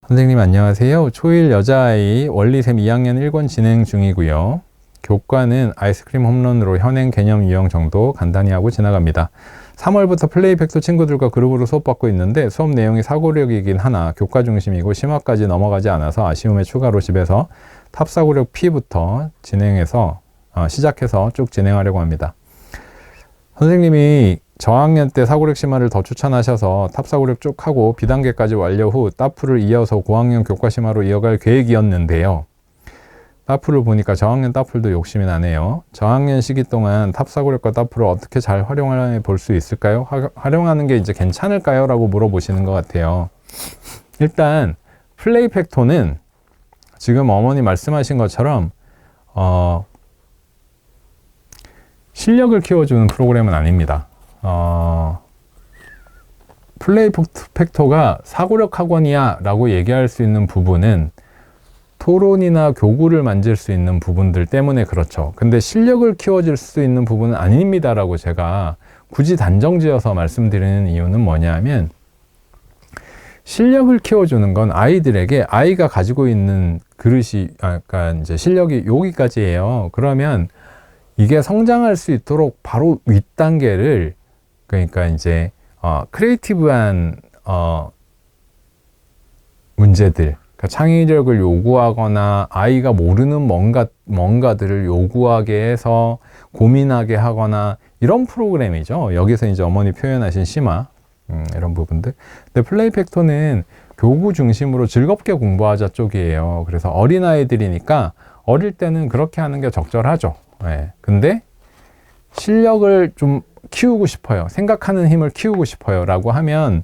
선생님 안녕하세요. 초1 여자아이 원리셈 2학년 1권 진행 중이고요. 교과는 아이스크림 홈런으로 현행 개념 유형 정도 간단히 하고 지나갑니다. 3월부터 플레이팩토 친구들과 그룹으로 수업받고 있는데 수업 내용이 사고력이긴 하나 교과 중심이고 심화까지 넘어가지 않아서 아쉬움에 추가로 집에서 탑사고력 P부터 시작해서 쭉 진행하려고 합니다. 선생님이 저학년 때 사고력 심화를 더 추천하셔서 탑사고력 쭉 하고 B단계까지 완료 후 따프를 이어서 고학년 교과 심화로 이어갈 계획이었는데요. 따프를 보니까 저학년 따풀도 욕심이 나네요. 저학년 시기 동안 탑사고력과 따프를 어떻게 잘 활용해 볼 수 있을까요? 활용하는 게 이제 괜찮을까요? 라고 물어보시는 것 같아요. 일단 플레이팩토는 지금 어머니 말씀하신 것처럼 실력을 키워주는 프로그램은 아닙니다. 플레이팩토가 사고력 학원이야 라고 얘기할 수 있는 부분은 토론이나 교구를 만질 수 있는 부분들 때문에 그렇죠. 근데 실력을 키워줄 수 있는 부분은 아닙니다 라고 제가 굳이 단정지어서 말씀드리는 이유는 뭐냐면, 실력을 키워주는 건 아이들에게 아이가 가지고 있는 그릇이 약간 이제 실력이 여기까지예요. 그러면 이게 성장할 수 있도록 바로 윗단계를, 그러니까 이제 크리에이티브한 문제들, 그러니까 창의력을 요구하거나 아이가 모르는 뭔가들을 요구하게 해서 고민하게 하거나 이런 프로그램이죠. 여기서 이제 어머니 표현하신 심화 이런 부분들. 근데 플레이팩토는 교구 중심으로 즐겁게 공부하자 쪽이에요. 그래서 어린아이들이니까 어릴 때는 그렇게 하는 게 적절하죠. 네. 근데 실력을 좀 키우고 싶어요, 생각하는 힘을 키우고 싶어요 라고 하면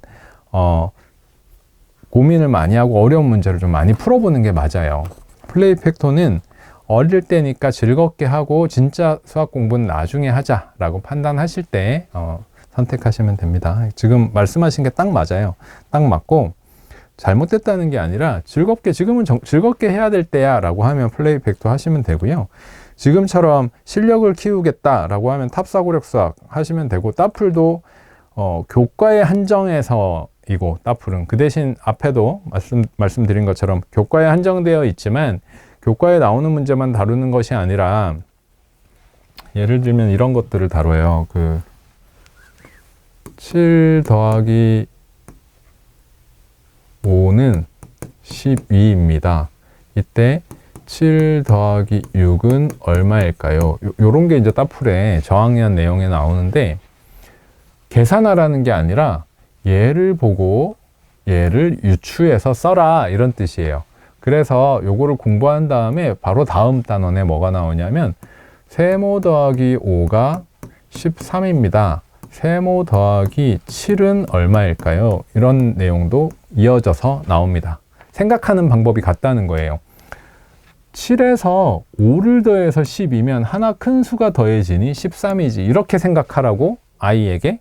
고민을 많이 하고 어려운 문제를 좀 많이 풀어보는 게 맞아요. 플레이팩토는 어릴 때니까 즐겁게 하고 진짜 수학 공부는 나중에 하자 라고 판단하실 때 선택하시면 됩니다. 지금 말씀하신 게 딱 맞아요. 딱 맞고, 잘못됐다는 게 아니라 지금은 즐겁게 해야 될 때야 라고 하면 플레이팩토 하시면 되고요. 지금처럼 실력을 키우겠다라고 하면 탑사고력 수학 하시면 되고, 따풀도 교과의 한정에서 이고, 따풀은 그 대신 앞에도 말씀드린 것처럼 교과에 한정되어 있지만 교과에 나오는 문제만 다루는 것이 아니라, 예를 들면 이런 것들을 다뤄요. 7 더하기 5는 12입니다. 이때 7 더하기 6은 얼마일까요? 요런 게 이제 따풀에 저학년 내용에 나오는데, 계산하라는 게 아니라 얘를 보고 얘를 유추해서 써라 이런 뜻이에요. 그래서 요거를 공부한 다음에 바로 다음 단원에 뭐가 나오냐면, 세모 더하기 5가 13입니다. 세모 더하기 7은 얼마일까요? 이런 내용도 이어져서 나옵니다. 생각하는 방법이 같다는 거예요. 7에서 5를 더해서 10이면 하나 큰 수가 더해지니 13이지 이렇게 생각하라고 아이에게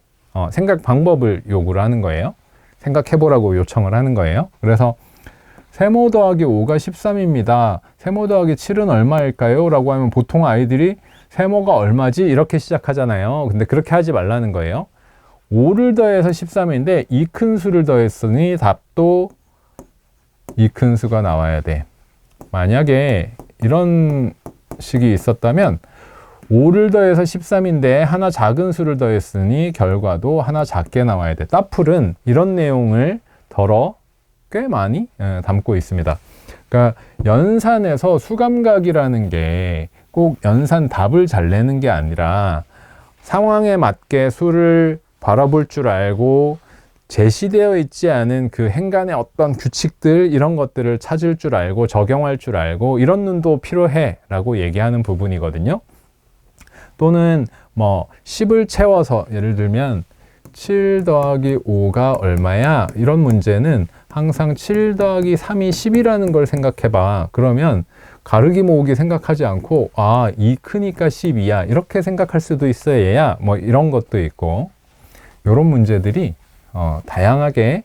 생각 방법을 요구를 하는 거예요. 생각해보라고 요청을 하는 거예요. 그래서 세모 더하기 5가 13입니다. 세모 더하기 7은 얼마일까요? 라고 하면 보통 아이들이 세모가 얼마지? 이렇게 시작하잖아요. 근데 그렇게 하지 말라는 거예요. 5를 더해서 13인데 이 큰 수를 더했으니 답도 이 큰 수가 나와야 돼. 만약에 이런 식이 있었다면 5를 더해서 13인데 하나 작은 수를 더했으니 결과도 하나 작게 나와야 돼. 따풀은 이런 내용을 꽤 많이 담고 있습니다. 그러니까 연산에서 수감각이라는 게 꼭 연산 답을 잘 내는 게 아니라 상황에 맞게 수를 바라볼 줄 알고 제시되어 있지 않은 그 행간의 어떤 규칙들, 이런 것들을 찾을 줄 알고 적용할 줄 알고 이런 눈도 필요해 라고 얘기하는 부분이거든요. 또는 10을 채워서, 예를 들면 7 더하기 5가 얼마야? 이런 문제는 항상 7 더하기 3이 10이라는 걸 생각해봐. 그러면 가르기 모으기 생각하지 않고 이 크니까 12야 이렇게 생각할 수도 있어 얘야. 이런 것도 있고, 이런 문제들이 다양하게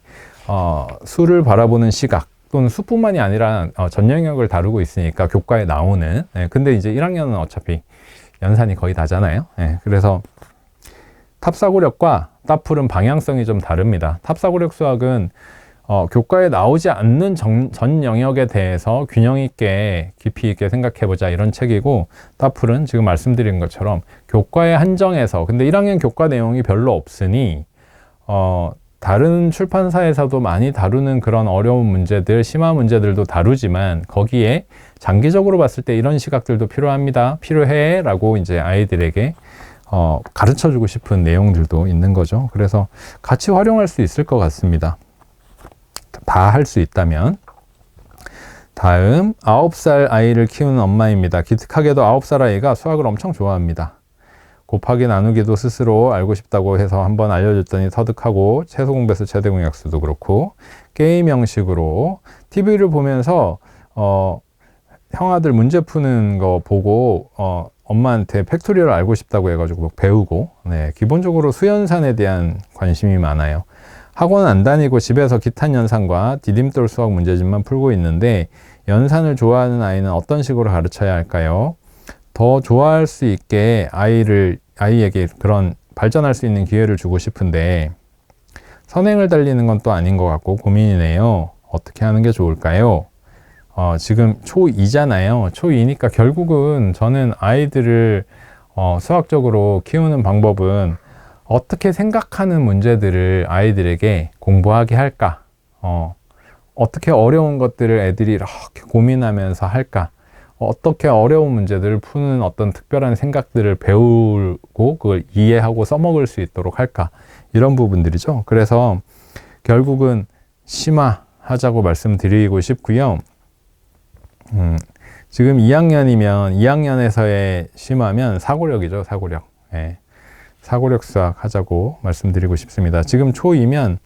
수를 바라보는 시각, 또는 수뿐만이 아니라 전 영역을 다루고 있으니까 교과에 나오는. 근데 이제 1학년은 어차피 연산이 거의 다잖아요. 그래서 탑사고력과 따풀은 방향성이 좀 다릅니다. 탑사고력 수학은 교과에 나오지 않는 전 영역에 대해서 균형 있게 깊이 있게 생각해보자 이런 책이고, 따풀은 지금 말씀드린 것처럼 교과에 한정해서, 근데 1학년 교과 내용이 별로 없으니 다른 출판사에서도 많이 다루는 그런 어려운 문제들, 심화 문제들도 다루지만 거기에 장기적으로 봤을 때 이런 시각들도 필요해 라고 이제 아이들에게 가르쳐주고 싶은 내용들도 있는 거죠. 그래서 같이 활용할 수 있을 것 같습니다. 다 할 수 있다면. 다음 9살 아이를 키우는 엄마입니다. 기특하게도 9살 아이가 수학을 엄청 좋아합니다. 곱하기 나누기도 스스로 알고 싶다고 해서 한번 알려줬더니 터득하고, 최소 공배수 최대 공약수도 그렇고 게임 형식으로 TV를 보면서 형아들 문제 푸는 거 보고 엄마한테 팩토리얼 알고 싶다고 해가지고 배우고, 네, 기본적으로 수연산에 대한 관심이 많아요. 학원 안 다니고 집에서 기탄 연산과 디딤돌 수학 문제집만 풀고 있는데, 연산을 좋아하는 아이는 어떤 식으로 가르쳐야 할까요? 더 좋아할 수 있게 아이에게 그런 발전할 수 있는 기회를 주고 싶은데 선행을 달리는 건 또 아닌 것 같고 고민이네요. 어떻게 하는 게 좋을까요? 지금 초2잖아요. 초2니까 결국은 저는 아이들을 수학적으로 키우는 방법은 어떻게 생각하는 문제들을 아이들에게 공부하게 할까? 어떻게 어려운 것들을 애들이 이렇게 고민하면서 할까? 어떻게 어려운 문제들을 푸는 어떤 특별한 생각들을 배우고 그걸 이해하고 써먹을 수 있도록 할까? 이런 부분들이죠. 그래서 결국은 심화하자고 말씀드리고 싶고요. 지금 2학년이면 2학년에서의 심화면 사고력이죠. 사고력. 네. 사고력 수학 하자고 말씀드리고 싶습니다. 지금 초2면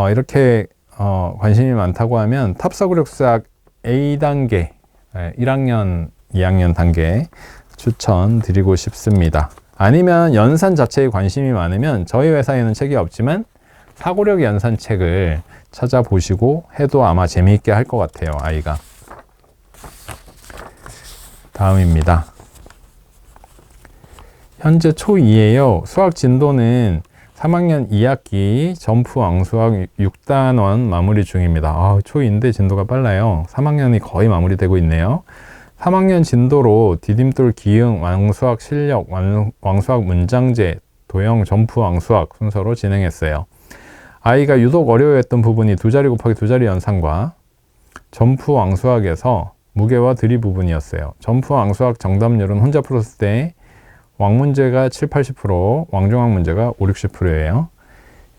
이렇게 관심이 많다고 하면 탑사고력 수학 A단계 1학년, 2학년 단계 추천드리고 싶습니다. 아니면 연산 자체에 관심이 많으면 저희 회사에는 책이 없지만 사고력 연산 책을 찾아보시고 해도 아마 재미있게 할 것 같아요, 아이가. 다음입니다. 현재 초2예요. 수학 진도는 3학년 2학기 점프 왕수학 6단원 마무리 중입니다. 초2인데 진도가 빨라요. 3학년이 거의 마무리되고 있네요. 3학년 진도로 디딤돌 기응, 왕수학 실력, 왕수학 문장제, 도형 점프 왕수학 순서로 진행했어요. 아이가 유독 어려워했던 부분이 두 자리 곱하기 두 자리 연산과 점프 왕수학에서 무게와 들이 부분이었어요. 점프 왕수학 정답률은 혼자 풀었을 때 왕문제가 7, 80%, 왕중왕 문제가 5, 60%예요.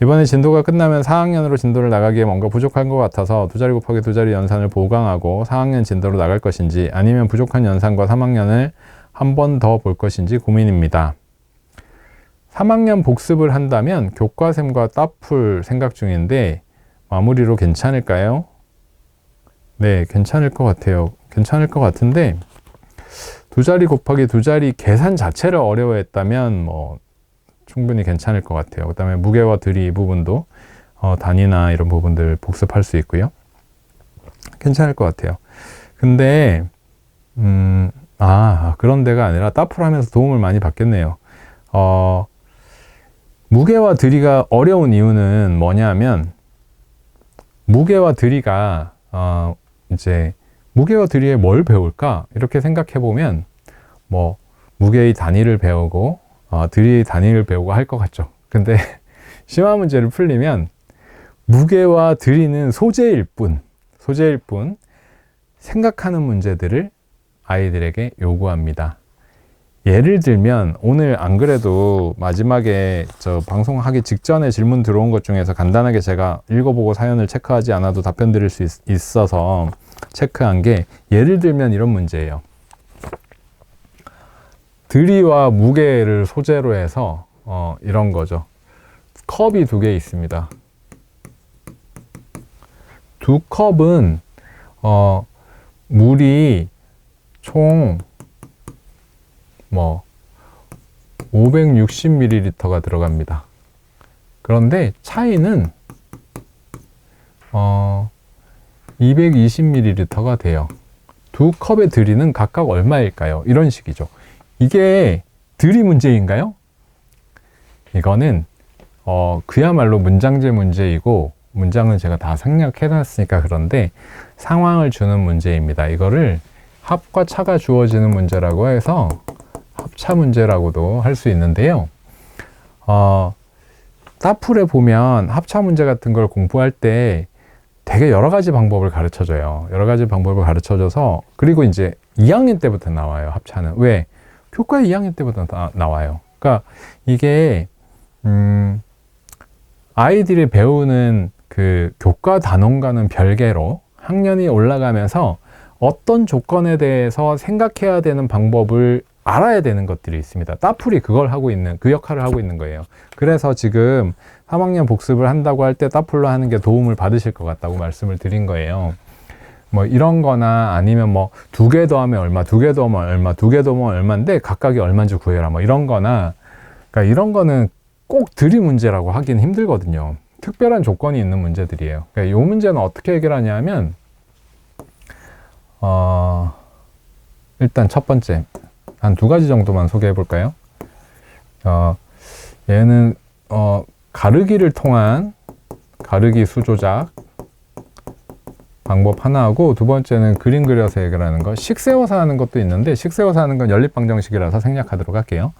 이번에 진도가 끝나면 4학년으로 진도를 나가기에 뭔가 부족한 것 같아서 두 자리 곱하기 두 자리 연산을 보강하고 4학년 진도로 나갈 것인지 아니면 부족한 연산과 3학년을 한 번 더 볼 것인지 고민입니다. 3학년 복습을 한다면 교과샘과 따풀 생각 중인데 마무리로 괜찮을까요? 네, 괜찮을 것 같아요. 괜찮을 것 같은데 두 자리 곱하기 두 자리 계산 자체를 어려워했다면 충분히 괜찮을 것 같아요. 그 다음에 무게와 들이 부분도 단위나 이런 부분들 복습할 수 있고요. 괜찮을 것 같아요. 근데 그런 데가 아니라 따풀 하면서 도움을 많이 받겠네요. 무게와 들이가 어려운 이유는 뭐냐면 무게와 들이가 무게와 들이에 뭘 배울까? 이렇게 생각해 보면 무게의 단위를 배우고 들이의 단위를 배우고 할 것 같죠. 근데 심화 문제를 풀리면 무게와 들이는 소재일 뿐 생각하는 문제들을 아이들에게 요구합니다. 예를 들면 오늘 안 그래도 마지막에 방송하기 직전에 질문 들어온 것 중에서 간단하게 제가 읽어보고 사연을 체크하지 않아도 답변 드릴 수 있어서 체크한 게, 예를 들면 이런 문제예요. 들이와 무게를 소재로 해서 이런 거죠. 컵이 두 개 있습니다. 두 컵은 물이 총 560ml가 들어갑니다. 그런데 차이는 220ml가 돼요. 두 컵의 들이는 각각 얼마일까요? 이런 식이죠. 이게 들이 문제인가요? 이거는 그야말로 문장제 문제이고 문장은 제가 다 생략해 놨으니까 그런데 상황을 주는 문제입니다. 이거를 합과 차가 주어지는 문제라고 해서 합차 문제라고도 할 수 있는데요. 따풀에 보면 합차 문제 같은 걸 공부할 때 되게 여러 가지 방법을 가르쳐 줘요. 여러 가지 방법을 가르쳐 줘서, 그리고 이제 2학년 때부터 나와요, 합차는. 왜? 교과 2학년 때부터 나와요. 그러니까 이게 아이들이 배우는 그 교과 단원과는 별개로 학년이 올라가면서 어떤 조건에 대해서 생각해야 되는 방법을 알아야 되는 것들이 있습니다. 따풀이 그걸 하고 있는, 그 역할을 하고 있는 거예요. 그래서 지금 3학년 복습을 한다고 할 때 따풀로 하는 게 도움을 받으실 것 같다고 말씀을 드린 거예요. 뭐 이런 거나 아니면 뭐 2개 더하면 얼마, 2개 더하면 얼마, 2개 더하면 얼마인데 각각이 얼마인지 구해라, 뭐 이런 거나, 그러니까 이런 거는 꼭 들이 문제라고 하긴 힘들거든요. 특별한 조건이 있는 문제들이에요. 그러니까 이 문제는 어떻게 해결하냐면, 일단 첫 번째 한 2가지 정도만 소개해 볼까요? 얘는 가르기를 통한 가르기 수조작 방법 하나하고, 두 번째는 그림 그려서 해결하는 거, 식 세워서 하는 것도 있는데 식 세워서 하는 건 연립방정식이라서 생략하도록 할게요.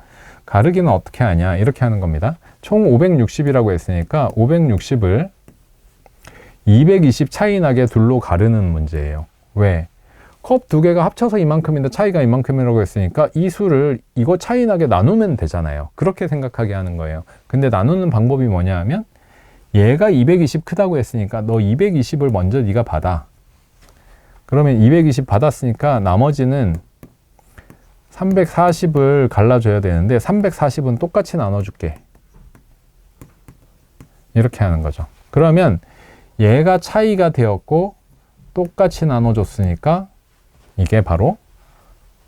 가르기는 어떻게 하냐, 이렇게 하는 겁니다. 총 560이라고 했으니까 560을 220 차이 나게 둘로 가르는 문제예요. 왜? 컵 2개가 합쳐서 이만큼인데 차이가 이만큼이라고 했으니까 이 수를 이거 차이 나게 나누면 되잖아요. 그렇게 생각하게 하는 거예요. 근데 나누는 방법이 뭐냐 하면, 얘가 220 크다고 했으니까 너 220을 먼저 네가 받아. 그러면 220 받았으니까 나머지는 340을 갈라줘야 되는데 340은 똑같이 나눠줄게. 이렇게 하는 거죠. 그러면 얘가 차이가 되었고 똑같이 나눠줬으니까 이게 바로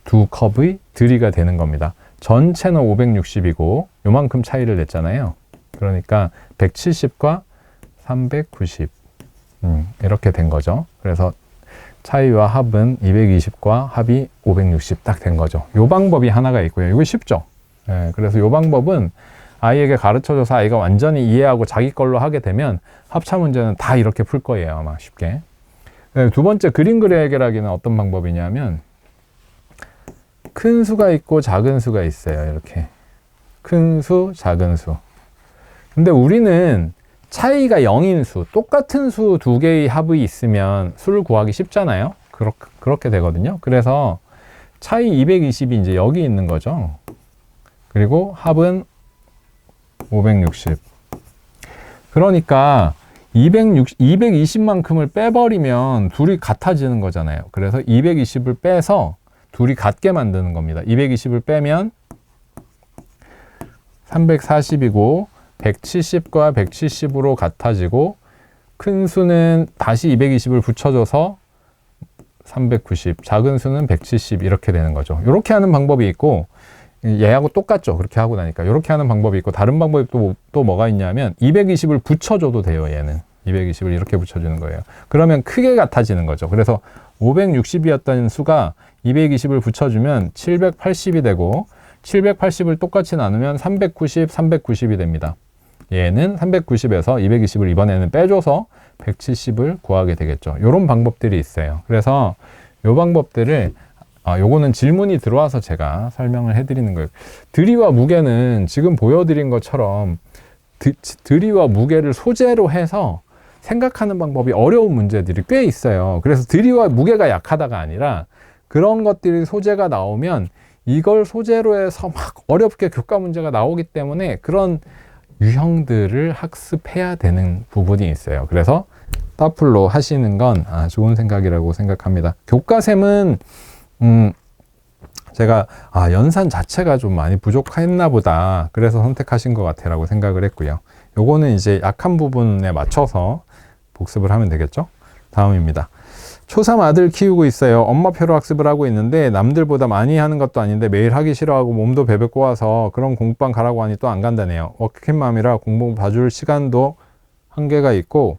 2컵의 들이가 되는 겁니다. 전체는 560이고 요만큼 차이를 냈잖아요. 그러니까 170과 390 이렇게 된 거죠. 그래서 차이와 합은 220과 합이 560 딱 된 거죠. 요 방법이 하나가 있고요. 이거 쉽죠? 네, 그래서 요 방법은 아이에게 가르쳐줘서 아이가 완전히 이해하고 자기 걸로 하게 되면 합차 문제는 다 이렇게 풀 거예요, 아마 쉽게. 네, 두 번째 그림 그려 해결하기는 어떤 방법이냐면, 큰 수가 있고 작은 수가 있어요. 이렇게 큰 수, 작은 수. 근데 우리는 차이가 0인 수, 똑같은 수 2개의 합이 있으면 수를 구하기 쉽잖아요. 그렇게 되거든요. 그래서 차이 220이 이제 여기 있는 거죠. 그리고 합은 560. 그러니까 220만큼을 빼버리면 둘이 같아지는 거잖아요. 그래서 220을 빼서 둘이 같게 만드는 겁니다. 220을 빼면 340이고 170과 170으로 같아지고, 큰 수는 다시 220을 붙여줘서 390, 작은 수는 170 이렇게 되는 거죠. 이렇게 하는 방법이 있고, 얘하고 똑같죠. 그렇게 하고 나니까 이렇게 하는 방법이 있고, 다른 방법이 또 뭐가 있냐면 220을 붙여줘도 돼요. 얘는 220을 이렇게 붙여주는 거예요. 그러면 크게 같아지는 거죠. 그래서 560이었던 수가 220을 붙여주면 780이 되고, 780을 똑같이 나누면 390, 390이 됩니다. 얘는 390에서 220을 이번에는 빼줘서 170을 구하게 되겠죠. 이런 방법들이 있어요. 그래서 이 방법들을, 요거는 질문이 들어와서 제가 설명을 해드리는 거예요. 들이와 무게는 지금 보여드린 것처럼 들이와 무게를 소재로 해서 생각하는 방법이 어려운 문제들이 꽤 있어요. 그래서 들이와 무게가 약하다가 아니라 그런 것들이 소재가 나오면 이걸 소재로 해서 막 어렵게 교과 문제가 나오기 때문에 그런 유형들을 학습해야 되는 부분이 있어요. 그래서 따풀로 하시는 건 좋은 생각이라고 생각합니다. 교과샘은 제가 연산 자체가 좀 많이 부족했나 보다, 그래서 선택하신 것 같아 라고 생각을 했고요. 요거는 이제 약한 부분에 맞춰서 복습을 하면 되겠죠. 다음입니다. 초3 아들 키우고 있어요. 엄마표로 학습을 하고 있는데 남들보다 많이 하는 것도 아닌데 매일 하기 싫어하고 몸도 베베 꼬아서 그런 공부방 가라고 하니 또 안 간다네요. 워킹맘이라 공부 봐줄 시간도 한계가 있고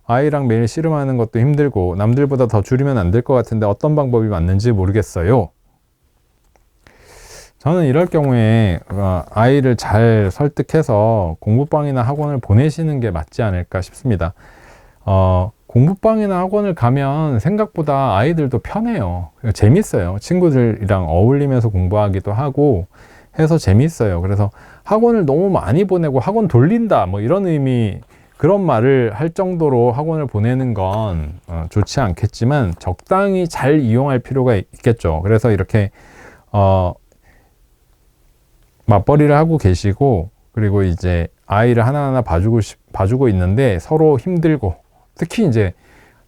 아이랑 매일 씨름하는 것도 힘들고 남들보다 더 줄이면 안 될 것 같은데 어떤 방법이 맞는지 모르겠어요. 저는 이럴 경우에 아이를 잘 설득해서 공부방이나 학원을 보내시는 게 맞지 않을까 싶습니다. 공부방이나 학원을 가면 생각보다 아이들도 편해요. 재밌어요. 친구들이랑 어울리면서 공부하기도 하고 해서 재밌어요. 그래서 학원을 너무 많이 보내고 학원 돌린다 뭐 이런 의미, 그런 말을 할 정도로 학원을 보내는 건 좋지 않겠지만 적당히 잘 이용할 필요가 있겠죠. 그래서 이렇게 맞벌이를 하고 계시고, 그리고 이제 아이를 하나하나 봐주고 있는데 서로 힘들고, 특히 이제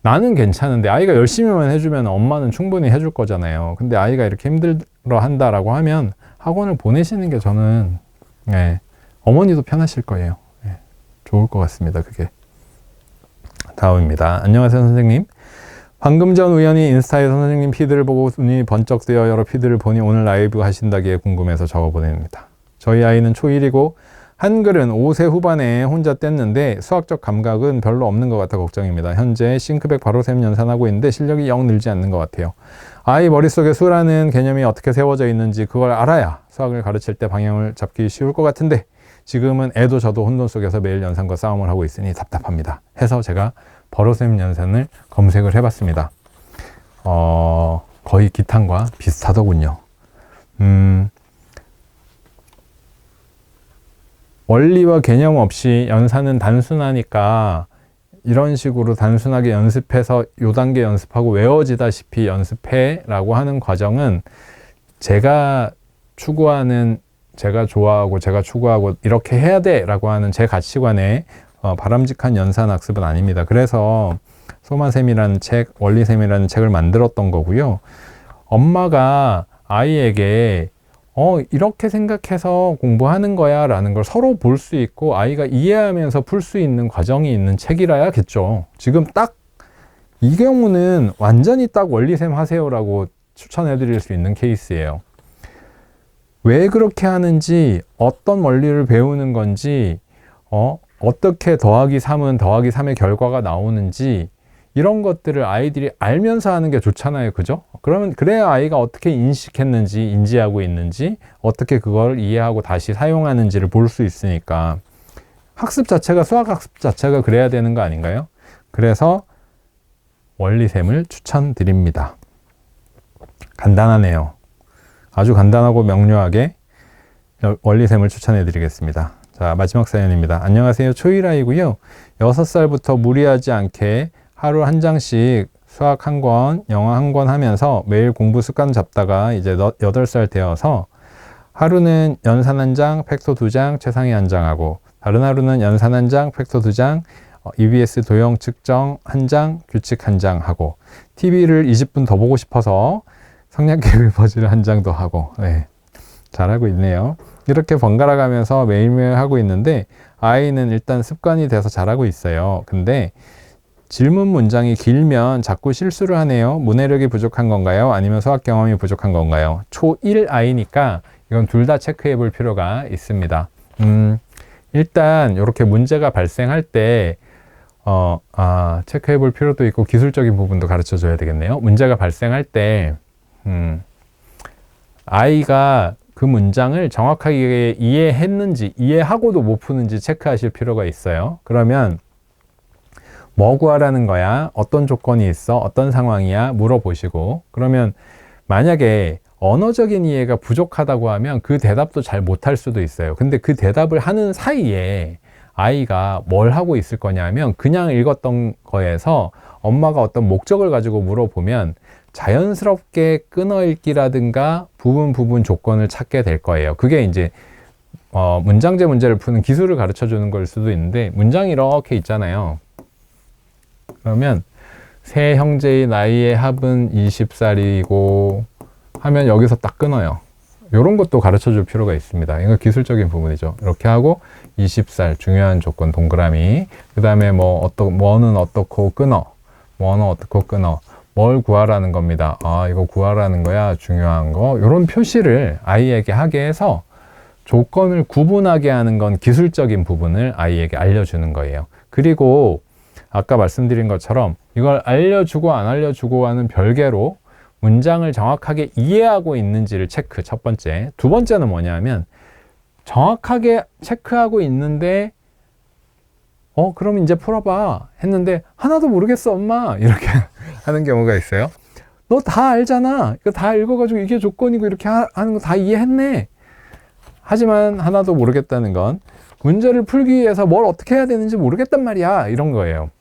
나는 괜찮은데 아이가 열심히만 해주면 엄마는 충분히 해줄 거잖아요. 근데 아이가 이렇게 힘들어 한다라고 하면 학원을 보내시는 게 저는 어머니도 편하실 거예요. 좋을 것 같습니다. 그게. 다음입니다. 안녕하세요, 선생님. 방금 전 우연히 인스타에서 선생님 피드를 보고 눈이 번쩍 뜨여 여러 피드를 보니 오늘 라이브 하신다기에 궁금해서 적어보냅니다. 저희 아이는 초1이고 한글은 5세 후반에 혼자 뗐는데 수학적 감각은 별로 없는 것 같아 걱정입니다. 현재 싱크백 바로셈 연산하고 있는데 실력이 영 늘지 않는 것 같아요. 아이 머릿속에 수라는 개념이 어떻게 세워져 있는지 그걸 알아야 수학을 가르칠 때 방향을 잡기 쉬울 것 같은데 지금은 애도 저도 혼돈 속에서 매일 연산과 싸움을 하고 있으니 답답합니다. 해서 제가 바로셈 연산을 검색을 해봤습니다. 거의 기탄과 비슷하더군요. 원리와 개념 없이 연산은 단순하니까 이런 식으로 단순하게 연습해서 요 단계 연습하고 외워지다시피 연습해 라고 하는 과정은 제가 추구하는, 제가 좋아하고 제가 추구하고 이렇게 해야 돼 라고 하는 제 가치관에 바람직한 연산 학습은 아닙니다. 그래서 소마셈이라는 책, 원리셈이라는 책을 만들었던 거고요. 엄마가 아이에게 이렇게 생각해서 공부하는 거야 라는 걸 서로 볼 수 있고 아이가 이해하면서 풀 수 있는 과정이 있는 책이라야겠죠. 지금 딱 이 경우는 완전히 딱 원리셈 하세요 라고 추천해 드릴 수 있는 케이스예요. 왜 그렇게 하는지, 어떤 원리를 배우는 건지, 어떻게 더하기 3은 더하기 3의 결과가 나오는지 이런 것들을 아이들이 알면서 하는 게 좋잖아요. 그죠? 그러면 그래야 아이가 어떻게 인식했는지, 인지하고 있는지, 어떻게 그걸 이해하고 다시 사용하는지를 볼 수 있으니까 학습 자체가, 수학 학습 자체가 그래야 되는 거 아닌가요? 그래서 원리셈을 추천드립니다. 간단하네요. 아주 간단하고 명료하게 원리셈을 추천해 드리겠습니다. 자, 마지막 사연입니다. 안녕하세요. 초1아이고요. 6살부터 무리하지 않게 하루 한 장씩 수학 한 권, 영어 한 권 하면서 매일 공부 습관 잡다가 이제 8살 되어서 하루는 연산 한 장, 팩토 2장, 최상위 한 장 하고, 다른 하루는 연산 한 장, 팩토 2장, EBS 도형 측정 한 장, 규칙 한 장 하고, TV를 20분 더 보고 싶어서 성냥개비 퍼즐 한 장 더 하고, 잘하고 있네요. 이렇게 번갈아 가면서 매일매일 하고 있는데 아이는 일단 습관이 돼서 잘하고 있어요. 근데 질문 문장이 길면 자꾸 실수를 하네요. 문해력이 부족한 건가요? 아니면 수학 경험이 부족한 건가요? 초1 아이니까 이건 둘 다 체크해 볼 필요가 있습니다. 일단 이렇게 문제가 발생할 때 체크해 볼 필요도 있고 기술적인 부분도 가르쳐 줘야 되겠네요. 문제가 발생할 때 아이가 그 문장을 정확하게 이해했는지, 이해하고도 못 푸는지 체크하실 필요가 있어요. 그러면 뭐 구하라는 거야? 어떤 조건이 있어? 어떤 상황이야? 물어보시고, 그러면 만약에 언어적인 이해가 부족하다고 하면 그 대답도 잘 못할 수도 있어요. 근데 그 대답을 하는 사이에 아이가 뭘 하고 있을 거냐면 그냥 읽었던 거에서 엄마가 어떤 목적을 가지고 물어보면 자연스럽게 끊어읽기라든가 부분 조건을 찾게 될 거예요. 그게 이제 문장제 문제를 푸는 기술을 가르쳐 주는 걸 수도 있는데, 문장이 이렇게 있잖아요. 그러면 세 형제의 나이의 합은 20살이고 하면 여기서 딱 끊어요. 이런 것도 가르쳐 줄 필요가 있습니다. 이거 기술적인 부분이죠. 이렇게 하고 20살 중요한 조건 동그라미, 그 다음에 뭐는 어떻고 끊어, 뭐는 어떻고 끊어, 뭘 구하라는 겁니다. 이거 구하라는 거야, 중요한 거. 이런 표시를 아이에게 하게 해서 조건을 구분하게 하는 건 기술적인 부분을 아이에게 알려주는 거예요. 그리고 아까 말씀드린 것처럼 이걸 알려주고 안 알려주고와는 별개로 문장을 정확하게 이해하고 있는지를 체크, 첫 번째. 두 번째는 뭐냐면 정확하게 체크하고 있는데 그럼 이제 풀어봐 했는데 하나도 모르겠어 엄마 이렇게 하는 경우가 있어요. 너 다 알잖아. 이거 다 읽어가지고 이게 조건이고 이렇게 하는 거 다 이해했네. 하지만 하나도 모르겠다는 건 문제를 풀기 위해서 뭘 어떻게 해야 되는지 모르겠단 말이야. 이런 거예요.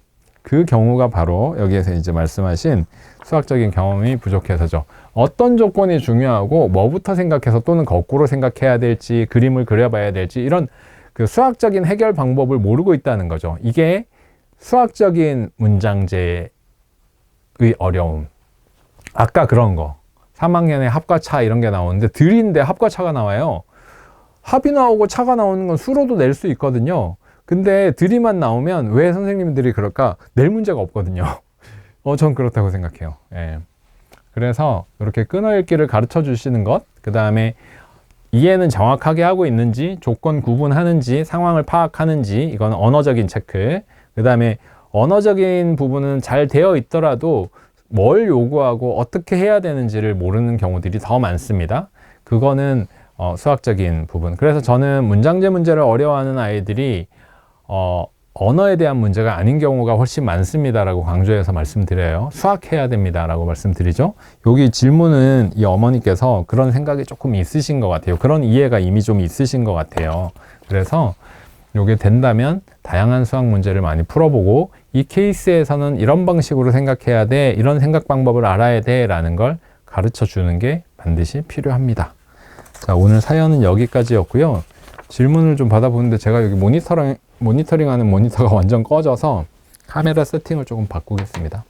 그 경우가 바로 여기에서 이제 말씀하신 수학적인 경험이 부족해서죠. 어떤 조건이 중요하고 뭐부터 생각해서 또는 거꾸로 생각해야 될지 그림을 그려봐야 될지 이런 그 수학적인 해결 방법을 모르고 있다는 거죠. 이게 수학적인 문장제의 어려움. 아까 그런 거 3학년에 합과 차 이런 게 나오는데 들인데 합과 차가 나와요. 합이 나오고 차가 나오는 건 수로도 낼 수 있거든요. 근데 들이만 나오면 왜 선생님들이 그럴까? 낼 문제가 없거든요. 전 그렇다고 생각해요. 예. 그래서 이렇게 끊어읽기를 가르쳐 주시는 것, 그 다음에 이해는 정확하게 하고 있는지, 조건 구분하는지, 상황을 파악하는지, 이건 언어적인 체크. 그 다음에 언어적인 부분은 잘 되어 있더라도 뭘 요구하고 어떻게 해야 되는지를 모르는 경우들이 더 많습니다. 그거는 수학적인 부분. 그래서 저는 문장제 문제를 어려워하는 아이들이 언어에 대한 문제가 아닌 경우가 훨씬 많습니다라고 강조해서 말씀드려요. 수학해야 됩니다라고 말씀드리죠. 여기 질문은 이 어머니께서 그런 생각이 조금 있으신 것 같아요. 그런 이해가 이미 좀 있으신 것 같아요. 그래서 이게 된다면 다양한 수학 문제를 많이 풀어보고 이 케이스에서는 이런 방식으로 생각해야 돼, 이런 생각 방법을 알아야 돼 라는 걸 가르쳐 주는 게 반드시 필요합니다. 자, 오늘 사연은 여기까지였고요. 질문을 좀 받아보는데 제가 여기 모니터링하는 모니터가 완전 꺼져서 카메라 세팅을 조금 바꾸겠습니다.